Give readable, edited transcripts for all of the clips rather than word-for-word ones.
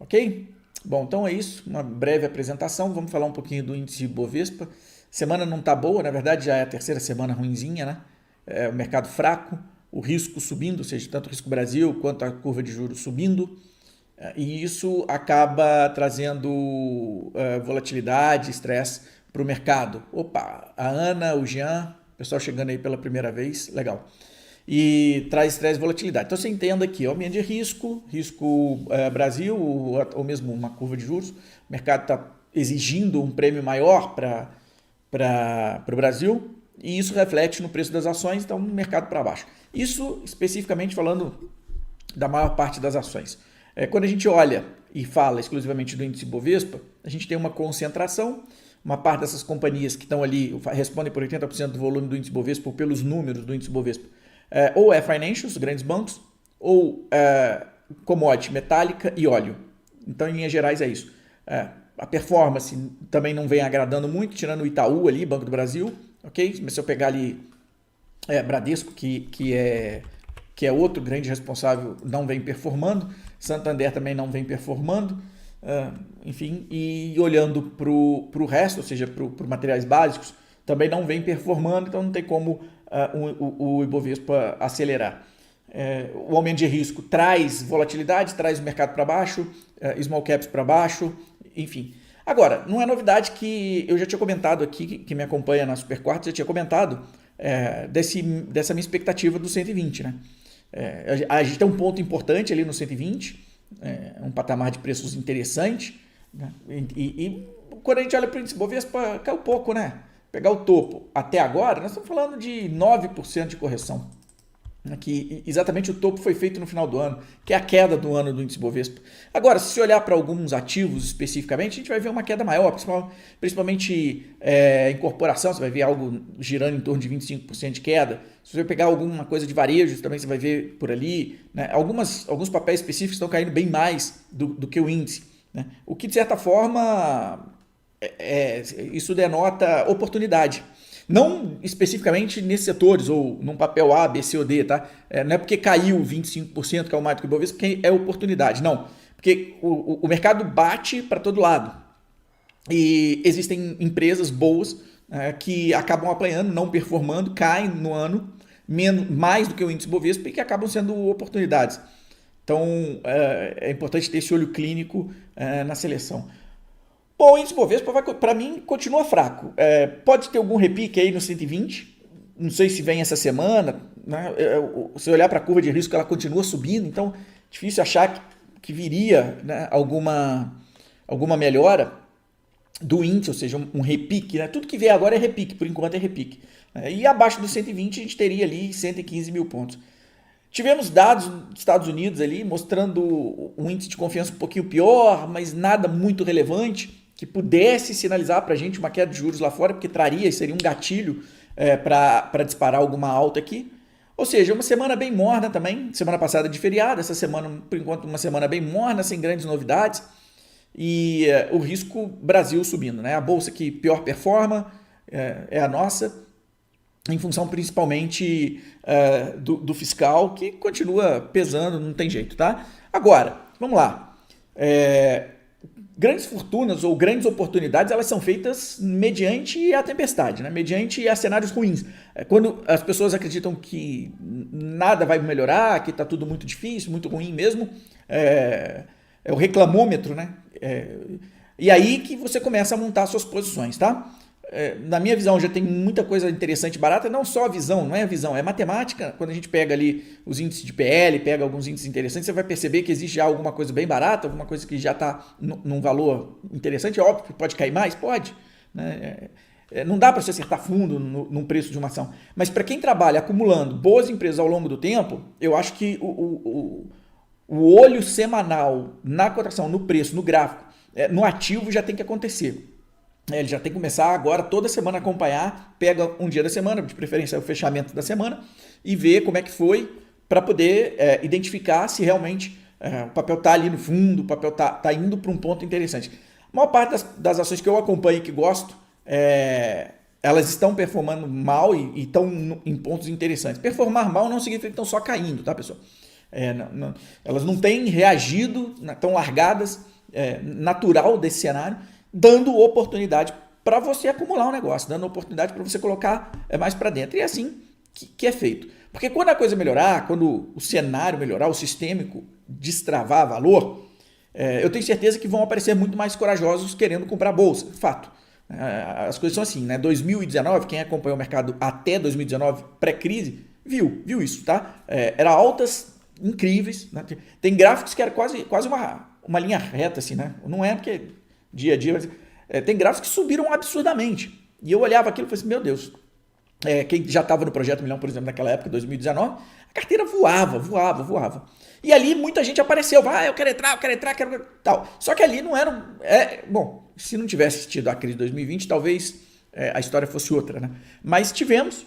Ok? Bom, então é isso, uma breve apresentação. Vamos falar um pouquinho do índice Bovespa. Semana não está boa, na verdade já é a terceira semana ruinzinha, né? O mercado fraco, o risco subindo, ou seja, tanto o risco Brasil quanto a curva de juros subindo. E isso acaba trazendo volatilidade, estresse para o mercado. Opa, a Ana, o Jean, o pessoal chegando aí pela primeira vez, legal. E traz estresse e volatilidade. Então você entenda aqui, aumento de risco Brasil, ou mesmo uma curva de juros, o mercado está exigindo um prêmio maior para o Brasil, e isso reflete no preço das ações, então o mercado para baixo. Isso especificamente falando da maior parte das ações. Quando a gente olha e fala exclusivamente do índice Bovespa, a gente tem uma concentração, uma parte dessas companhias que estão ali, respondem por 80% do volume do índice Bovespa, ou pelos números do índice Bovespa, ou é financials, grandes bancos, ou commodity, metálica e óleo. Então, em linhas gerais, é isso. A performance também não vem agradando muito, tirando o Itaú ali, Banco do Brasil, ok? Mas se eu pegar ali Bradesco, que é outro grande responsável, não vem performando, Santander também não vem performando, enfim, e olhando para o resto, ou seja, para materiais básicos, também não vem performando, então não tem como o Ibovespa acelerar. O aumento de risco traz volatilidade, traz o mercado para baixo, small caps para baixo, enfim. Agora, não é novidade que eu já tinha comentado aqui, que me acompanha na Super Quartos, já tinha comentado dessa minha expectativa do 120, né? A gente tem um ponto importante ali no 120, um patamar de preços interessante, né? E quando a gente olha para o índice Bovespa, caiu pouco, né? Pegar o topo até agora, nós estamos falando de 9% de correção. Que exatamente o topo foi feito no final do ano, que é a queda do ano do índice Bovespa. Agora, se olhar para alguns ativos especificamente, a gente vai ver uma queda maior, principalmente incorporação, você vai ver algo girando em torno de 25% de queda. Se você pegar alguma coisa de varejo, também você vai ver por ali, né? Alguns papéis específicos estão caindo bem mais do que o índice, né? O que, de certa forma, isso denota oportunidade. Não especificamente nesses setores, ou num papel A, B, C ou D, tá? Não é porque caiu 25%, que é o mais do que o Ibovespa, porque é oportunidade. Não, porque o mercado bate para todo lado. E existem empresas boas que acabam apanhando, não performando, caem no ano, mais do que o índice Bovespa, e que acabam sendo oportunidades. Então, é importante ter esse olho clínico na seleção. Bom, o índice Bovespa, para mim, continua fraco. Pode ter algum repique aí no 120, não sei se vem essa semana, né? Se olhar para a curva de risco, ela continua subindo, então difícil achar que viria, né, alguma melhora do índice, ou seja, um repique, né? Tudo que vier agora é repique, por enquanto é repique. E abaixo do 120 a gente teria ali 115 mil pontos. Tivemos dados dos Estados Unidos ali mostrando um índice de confiança um pouquinho pior, mas nada muito relevante que pudesse sinalizar para a gente uma queda de juros lá fora, porque seria um gatilho para disparar alguma alta aqui. Ou seja, uma semana bem morna também, semana passada de feriado, essa semana, por enquanto, uma semana bem morna, sem grandes novidades, e o risco Brasil subindo, né? A bolsa que pior performa é a nossa, em função principalmente do fiscal, que continua pesando, não tem jeito, tá? Agora, vamos lá. Grandes fortunas ou grandes oportunidades, elas são feitas mediante a tempestade, né? Mediante a cenários ruins. Quando as pessoas acreditam que nada vai melhorar, que está tudo muito difícil, muito ruim mesmo, é o reclamômetro, né? E aí que você começa a montar suas posições, tá? Na minha visão, já tem muita coisa interessante, barata, não só a visão, não é a visão, é matemática. Quando a gente pega ali os índices de PL, pega alguns índices interessantes, você vai perceber que existe já alguma coisa bem barata, alguma coisa que já está num valor interessante. É óbvio que pode cair mais, pode, né? Não dá para você acertar fundo num preço de uma ação, mas para quem trabalha acumulando boas empresas ao longo do tempo, eu acho que o olho semanal na cotação, no preço, no gráfico, no ativo já tem que acontecer. Ele já tem que começar agora, toda semana, a acompanhar, pega um dia da semana, de preferência o fechamento da semana, e ver como é que foi, para poder identificar se realmente o papel está ali no fundo, o papel está indo para um ponto interessante. A maior parte das ações que eu acompanho e que gosto, elas estão performando mal e estão em pontos interessantes. Performar mal não significa que estão só caindo, tá, pessoal? Elas não têm reagido, estão largadas, natural desse cenário, dando oportunidade para você acumular um negócio, dando oportunidade para você colocar mais para dentro. E é assim que é feito. Porque quando a coisa melhorar, quando o cenário melhorar, o sistêmico destravar valor, eu tenho certeza que vão aparecer muito mais corajosos querendo comprar bolsa, fato. As coisas são assim, né? 2019, quem acompanhou o mercado até 2019, pré-crise, viu isso, tá? Era altas incríveis, né? Tem gráficos que era quase uma linha reta, assim, né? Não é porque dia a dia, mas tem gráficos que subiram absurdamente. E eu olhava aquilo e falei assim, meu Deus, quem já estava no Projeto Milhão, por exemplo, naquela época, 2019, a carteira voava. E ali muita gente apareceu, eu quero entrar, tal. Só que ali não era... bom, se não tivesse tido a crise de 2020, talvez a história fosse outra, né? Mas tivemos,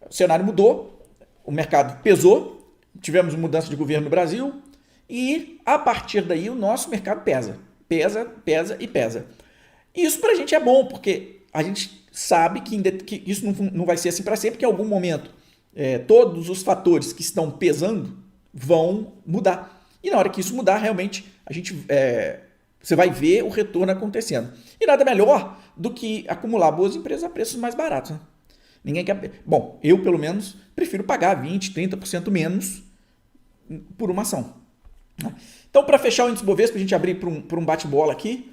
o cenário mudou, o mercado pesou, tivemos mudança de governo no Brasil e a partir daí o nosso mercado pesa. E isso para a gente é bom, porque a gente sabe que isso não vai ser assim para sempre, porque em algum momento todos os fatores que estão pesando vão mudar. E na hora que isso mudar, realmente, você vai ver o retorno acontecendo. E nada melhor do que acumular boas empresas a preços mais baratos. Né? Ninguém quer... Bom, eu, pelo menos, prefiro pagar 20%, 30% menos por uma ação. Né? Então, para fechar o índice Bovespa, a gente abrir para um bate-bola aqui,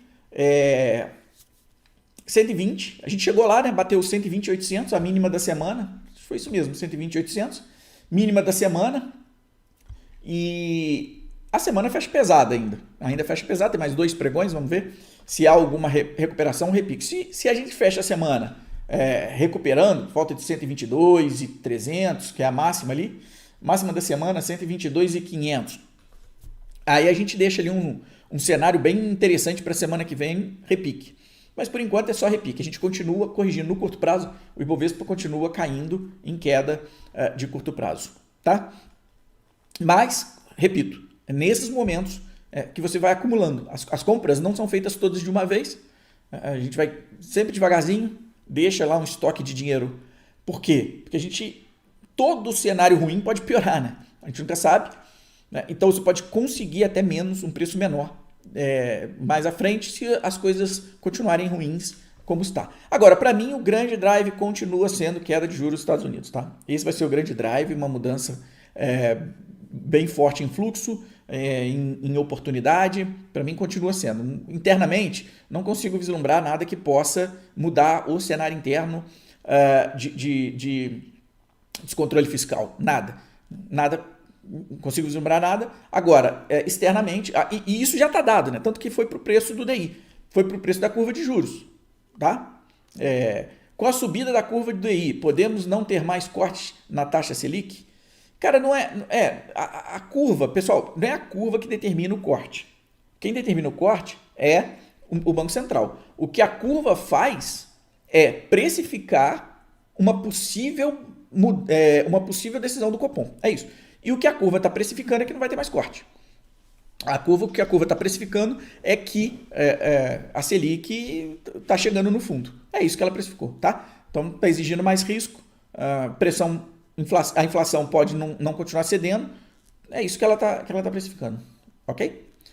120, a gente chegou lá, né? Bateu 120.800, a mínima da semana, foi isso mesmo, 120.800, mínima da semana, e a semana fecha pesada ainda fecha pesada, tem mais 2 pregões, vamos ver se há alguma recuperação, repique. Se a gente fecha a semana recuperando, volta de 122.300, que é a máxima ali, máxima da semana 122.500, aí a gente deixa ali um cenário bem interessante para a semana que vem, repique. Mas por enquanto é só repique. A gente continua corrigindo no curto prazo, o Ibovespa continua caindo em queda de curto prazo. Tá? Mas, repito, é nesses momentos que você vai acumulando. As compras não são feitas todas de uma vez. A gente vai sempre devagarzinho, deixa lá um estoque de dinheiro. Por quê? Porque todo cenário ruim pode piorar, né? A gente nunca sabe. Né? Então você pode conseguir até menos, um preço menor. Mais à frente, se as coisas continuarem ruins como está. Agora, para mim, o grande drive continua sendo queda de juros dos Estados Unidos. Tá? Esse vai ser o grande drive, uma mudança bem forte em fluxo, em oportunidade. Para mim, continua sendo. Internamente, não consigo vislumbrar nada que possa mudar o cenário interno de descontrole fiscal. Nada. Não consigo vislumbrar nada. Agora, externamente, e isso já está dado, né? Tanto que foi para o preço do DI, foi para o preço da curva de juros. Tá? Com a subida da curva do DI, podemos não ter mais corte na taxa Selic? Cara, não a curva, pessoal, não é a curva que determina o corte. Quem determina o corte é o Banco Central. O que a curva faz é precificar uma possível decisão do Copom. É isso. E o que a curva está precificando é que não vai ter mais corte. O que a curva está precificando é que a Selic está chegando no fundo. É isso que ela precificou, tá? Então está exigindo mais risco, a inflação pode não continuar cedendo. É isso que ela tá precificando, ok?